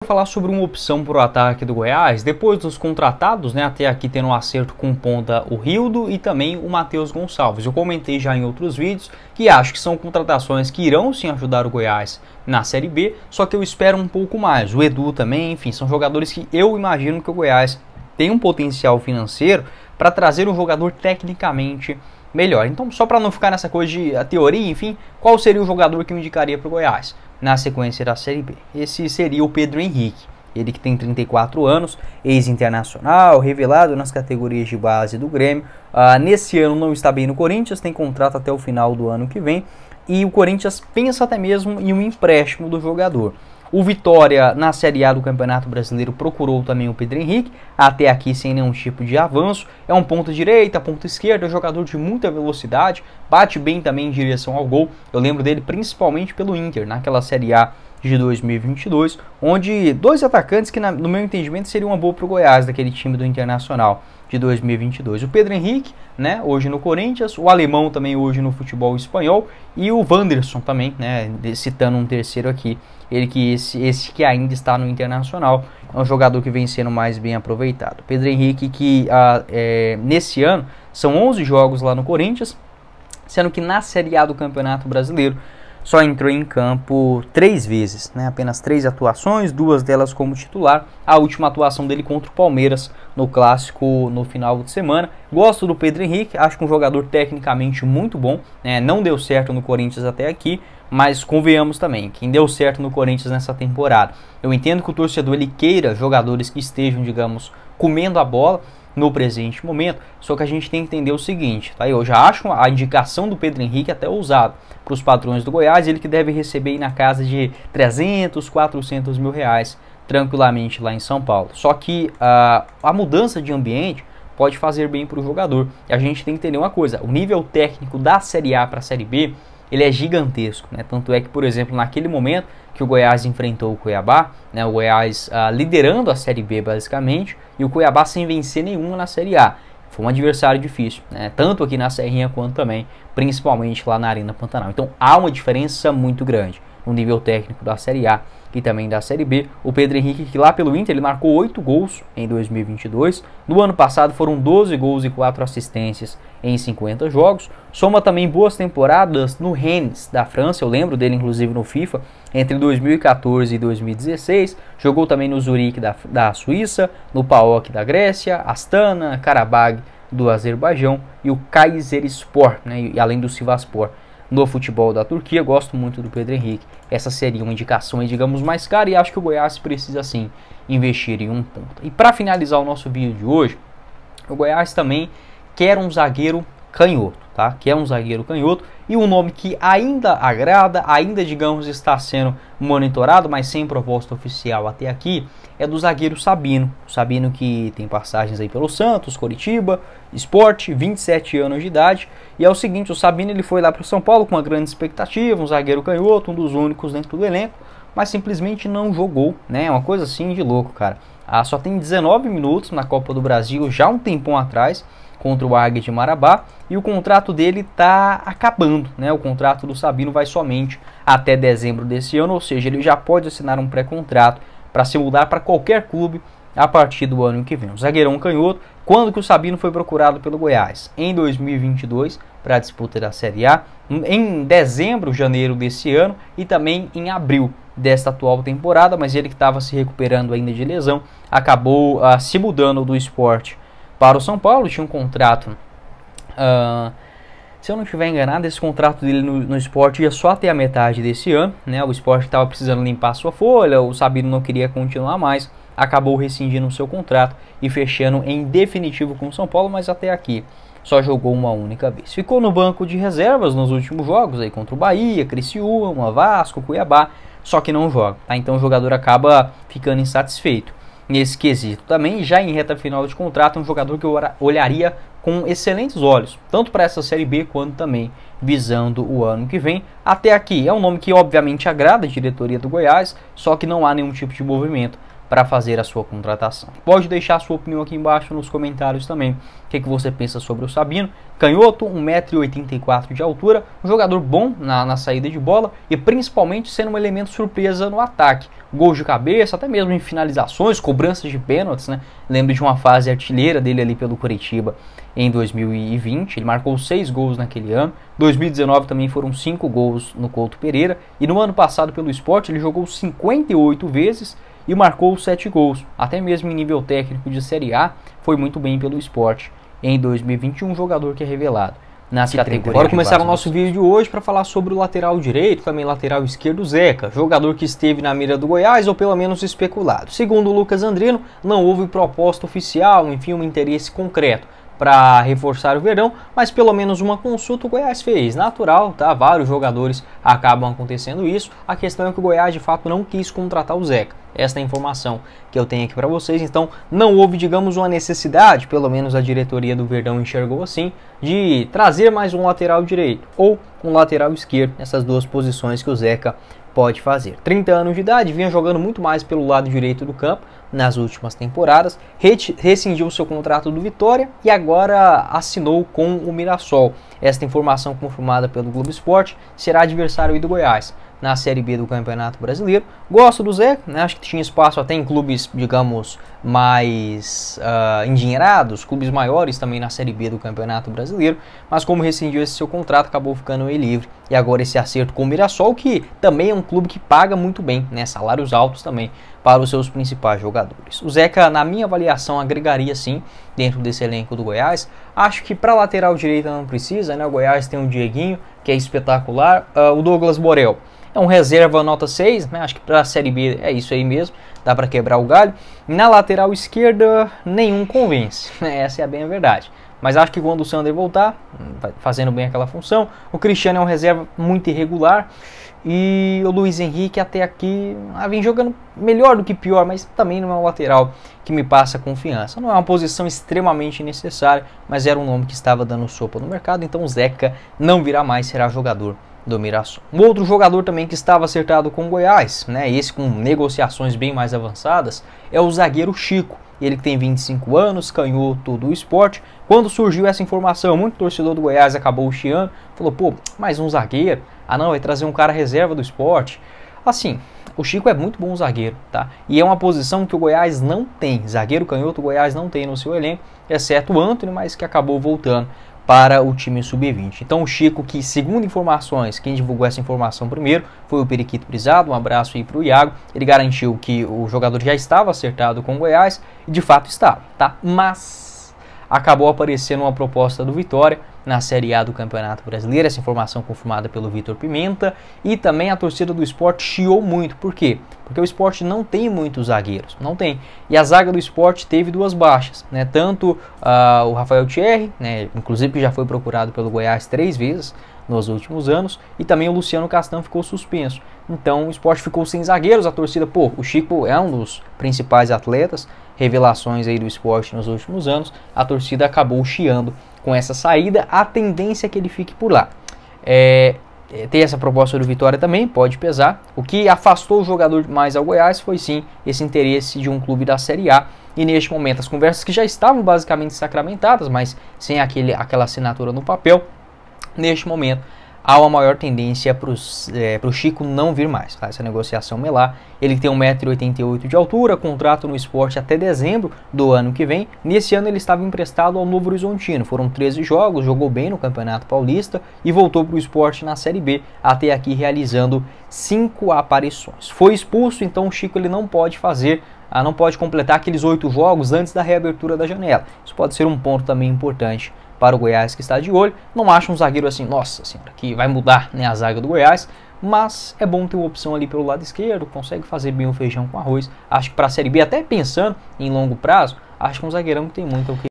Falar sobre uma opção para o ataque do Goiás, depois dos contratados, né, até aqui tendo um acerto com ponta o Rildo e também o Matheus Gonçalves. Eu comentei já em outros vídeos que acho que são contratações que irão sim ajudar o Goiás na Série B, só que eu espero um pouco mais. O Edu também, enfim, são jogadores que eu imagino que o Goiás tem um potencial financeiro para trazer um jogador tecnicamente melhor. Então, só para não ficar nessa coisa de a teoria, enfim, qual seria o jogador que eu indicaria para o Goiás na sequência da Série B? Esse seria o Pedro Henrique, ele que tem 34 anos, ex-internacional, revelado nas categorias de base do Grêmio. Nesse ano não está bem no Corinthians, tem contrato até o final do ano que vem, e o Corinthians pensa até mesmo em um empréstimo do jogador. O Vitória, na Série A do Campeonato Brasileiro, procurou também o Pedro Henrique, até aqui sem nenhum tipo de avanço. É um ponta direita, ponta esquerda, jogador de muita velocidade, bate bem também em direção ao gol. Eu lembro dele principalmente pelo Inter, naquela Série A de 2022, onde dois atacantes que, no meu entendimento, seriam uma boa para o Goiás, daquele time do Internacional de 2022. O Pedro Henrique, né, hoje no Corinthians, o Alemão também hoje no futebol espanhol, e o Wanderson também, né, citando um terceiro aqui, ele que esse que ainda está no Internacional, é um jogador que vem sendo mais bem aproveitado. Pedro Henrique que nesse ano são 11 jogos lá no Corinthians, sendo que na Série A do Campeonato Brasileiro só entrou em campo 3 vezes, né? Apenas 3 atuações, 2 delas como titular. A última atuação dele contra o Palmeiras no Clássico no final de semana. Gosto do Pedro Henrique, acho que um jogador tecnicamente muito bom, né? Não deu certo no Corinthians até aqui, mas convenhamos também, quem deu certo no Corinthians nessa temporada. Eu entendo que o torcedor ele queira jogadores que estejam, digamos, comendo a bola no presente momento, só que a gente tem que entender o seguinte, tá? Eu já acho a indicação do Pedro Henrique até ousado para os padrões do Goiás, ele que deve receber aí na casa de 300, 400 mil reais tranquilamente lá em São Paulo. Só que a mudança de ambiente pode fazer bem para o jogador. E a gente tem que entender uma coisa, o nível técnico da Série A para a Série B, ele é gigantesco, né? Tanto é que, por exemplo, naquele momento que o Goiás enfrentou o Cuiabá, né, o Goiás liderando a Série B basicamente, e o Cuiabá sem vencer nenhuma na Série A. Foi um adversário difícil, né? Tanto aqui na Serrinha quanto também, principalmente lá na Arena Pantanal. Então há uma diferença muito grande no nível técnico da Série A e também da Série B. O Pedro Henrique, que lá pelo Inter, ele marcou 8 gols em 2022. No ano passado foram 12 gols e 4 assistências em 50 jogos. Soma também boas temporadas no Rennes da França, eu lembro dele inclusive no FIFA, entre 2014 e 2016. Jogou também no Zurique da Suíça, no PAOK da Grécia, Astana, Karabag do Azerbaijão e o Kayserispor, né, e além do Sivasspor no futebol da Turquia. Gosto muito do Pedro Henrique. Essa seria uma indicação, digamos, mais cara, e acho que o Goiás precisa sim investir em um ponto. E para finalizar o nosso vídeo de hoje, o Goiás também quer um zagueiro canhoto, tá? Quer um zagueiro canhoto, e um nome que ainda agrada, ainda, digamos, está sendo monitorado, mas sem proposta oficial até aqui, é do zagueiro Sabino. O Sabino que tem passagens aí pelo Santos, Coritiba, Sport, 27 anos de idade. E é o seguinte, o Sabino ele foi lá para o São Paulo com uma grande expectativa, um zagueiro canhoto, um dos únicos dentro do elenco, mas simplesmente não jogou, né? É uma coisa assim de louco, cara. Só tem 19 minutos na Copa do Brasil, já um tempão atrás, contra o Águia de Marabá, e o contrato dele está acabando, né? O contrato do Sabino vai somente até dezembro desse ano, ou seja, ele já pode assinar um pré-contrato para se mudar para qualquer clube a partir do ano que vem. O zagueirão canhoto, quando que o Sabino foi procurado pelo Goiás? Em 2022, para a disputa da Série A, em dezembro, janeiro desse ano e também em abril desta atual temporada, mas ele que estava se recuperando ainda de lesão, acabou se mudando do Sport para o São Paulo. Tinha um contrato, se eu não estiver enganado, esse contrato dele no Sport ia só até a metade desse ano, né? O Sport estava precisando limpar sua folha, o Sabino não queria continuar mais, acabou rescindindo o seu contrato e fechando em definitivo com o São Paulo, mas até aqui só jogou uma única vez. Ficou no banco de reservas nos últimos jogos, aí contra o Bahia, Criciúma, Vasco, Cuiabá, só que não joga, tá? Então o jogador acaba ficando insatisfeito nesse quesito. Também, já em reta final de contrato, é um jogador que eu olharia com excelentes olhos, tanto para essa Série B quanto também visando o ano que vem. Até aqui é um nome que obviamente agrada a diretoria do Goiás, só que não há nenhum tipo de movimento para fazer a sua contratação. Pode deixar a sua opinião aqui embaixo nos comentários também. O que você pensa sobre o Sabino? Canhoto, 1,84 m de altura, um jogador bom na saída de bola e principalmente sendo um elemento surpresa no ataque. Gols de cabeça, até mesmo em finalizações, cobranças de pênaltis, né? Lembro de uma fase artilheira dele ali pelo Coritiba em 2020, ele marcou 6 gols naquele ano. 2019 também foram 5 gols no Couto Pereira e no ano passado pelo Sport ele jogou 58 vezes e marcou 7 gols. Até mesmo em nível técnico de Série A foi muito bem pelo Sport. Em 2021, um jogador que é revelado nas categorias. Bora começar o nosso vídeo de hoje para falar sobre o lateral direito, também lateral esquerdo Zeca, jogador que esteve na mira do Goiás ou pelo menos especulado. Segundo o Lucas Andrino, não houve proposta oficial, enfim, um interesse concreto para reforçar o Verdão, mas pelo menos uma consulta o Goiás fez. Natural, tá? Vários jogadores acabam acontecendo isso. A questão é que o Goiás de fato não quis contratar o Zeca. Esta é a informação que eu tenho aqui para vocês. Então não houve, digamos, uma necessidade, pelo menos a diretoria do Verdão enxergou assim, de trazer mais um lateral direito ou um lateral esquerdo, nessas duas posições que o Zeca pode fazer. 30 anos de idade, vinha jogando muito mais pelo lado direito do campo nas últimas temporadas, rescindiu seu contrato do Vitória e agora assinou com o Mirassol. Esta informação confirmada pelo Globo Esporte, será adversário do Goiás na Série B do Campeonato Brasileiro. Gosto do Zeca, né? Acho que tinha espaço até em clubes, digamos, mais endinheirados, clubes maiores também na Série B do Campeonato Brasileiro, mas como rescindiu esse seu contrato, acabou ficando aí livre. E agora esse acerto com o Mirassol, que também é um clube que paga muito bem, né? Salários altos também para os seus principais jogadores. O Zeca, na minha avaliação, agregaria sim dentro desse elenco do Goiás. Acho que para lateral direita não precisa, né? O Goiás tem o Dieguinho, que é espetacular, o Douglas Borel é um reserva nota 6, né? Acho que para a Série B é isso aí mesmo, dá para quebrar o galho. Na lateral esquerda, nenhum convence, essa é bem a verdade. Mas acho que quando o Sander voltar, fazendo bem aquela função, o Cristiano é um reserva muito irregular. E o Luiz Henrique até aqui vem jogando melhor do que pior, mas também não é um lateral que me passa confiança. Não é uma posição extremamente necessária, mas era um nome que estava dando sopa no mercado, então o Zeca não virá mais, será jogador do Mirassol. Um outro jogador também que estava acertado com o Goiás, né, esse com negociações bem mais avançadas, é o zagueiro Chico. Ele que tem 25 anos, canhoto do Sport. Quando surgiu essa informação, muito torcedor do Goiás acabou chiando, falou, pô, mais um zagueiro? Ah não, vai trazer um cara reserva do Sport. Assim, o Chico é muito bom zagueiro, tá? E é uma posição que o Goiás não tem. Zagueiro canhoto o Goiás não tem no seu elenco, exceto o Antony, mas que acabou voltando para o time sub-20. Então o Chico, que segundo informações, quem divulgou essa informação primeiro foi o Periquito Brisado, um abraço aí para o Iago, ele garantiu que o jogador já estava acertado com o Goiás, e de fato estava, tá? Mas acabou aparecendo uma proposta do Vitória na Série A do Campeonato Brasileiro, essa informação confirmada pelo Vitor Pimenta, e também a torcida do Sport chiou muito. Por quê? Porque o Sport não tem muitos zagueiros, não tem. E a zaga do Sport teve duas baixas, né? Tanto o Rafael Thierry, né? Inclusive que já foi procurado pelo Goiás 3 vezes nos últimos anos, e também o Luciano Castan ficou suspenso. Então o Sport ficou sem zagueiros, a torcida, pô, o Chico é um dos principais atletas, revelações aí do Sport nos últimos anos, a torcida acabou chiando com essa saída, a tendência é que ele fique por lá. Tem essa proposta do Vitória também, pode pesar. O que afastou o jogador mais ao Goiás foi sim esse interesse de um clube da Série A. E neste momento as conversas que já estavam basicamente sacramentadas, mas sem aquela assinatura no papel, neste momento há uma maior tendência para o Chico não vir mais, tá? Essa negociação melar. Ele tem 1,88 m de altura, contrato no Sport até dezembro do ano que vem. Nesse ano ele estava emprestado ao Novo Horizontino, foram 13 jogos, jogou bem no Campeonato Paulista e voltou para o Sport na Série B, até aqui realizando 5 aparições. Foi expulso, então o Chico ele não pode completar aqueles 8 jogos antes da reabertura da janela. Isso pode ser um ponto também importante para o Goiás que está de olho. Não acho um zagueiro assim, nossa senhora, que vai mudar, né, a zaga do Goiás, mas é bom ter uma opção ali pelo lado esquerdo, consegue fazer bem o feijão com arroz. Acho que para a Série B, até pensando em longo prazo, acho que um zagueirão que tem muito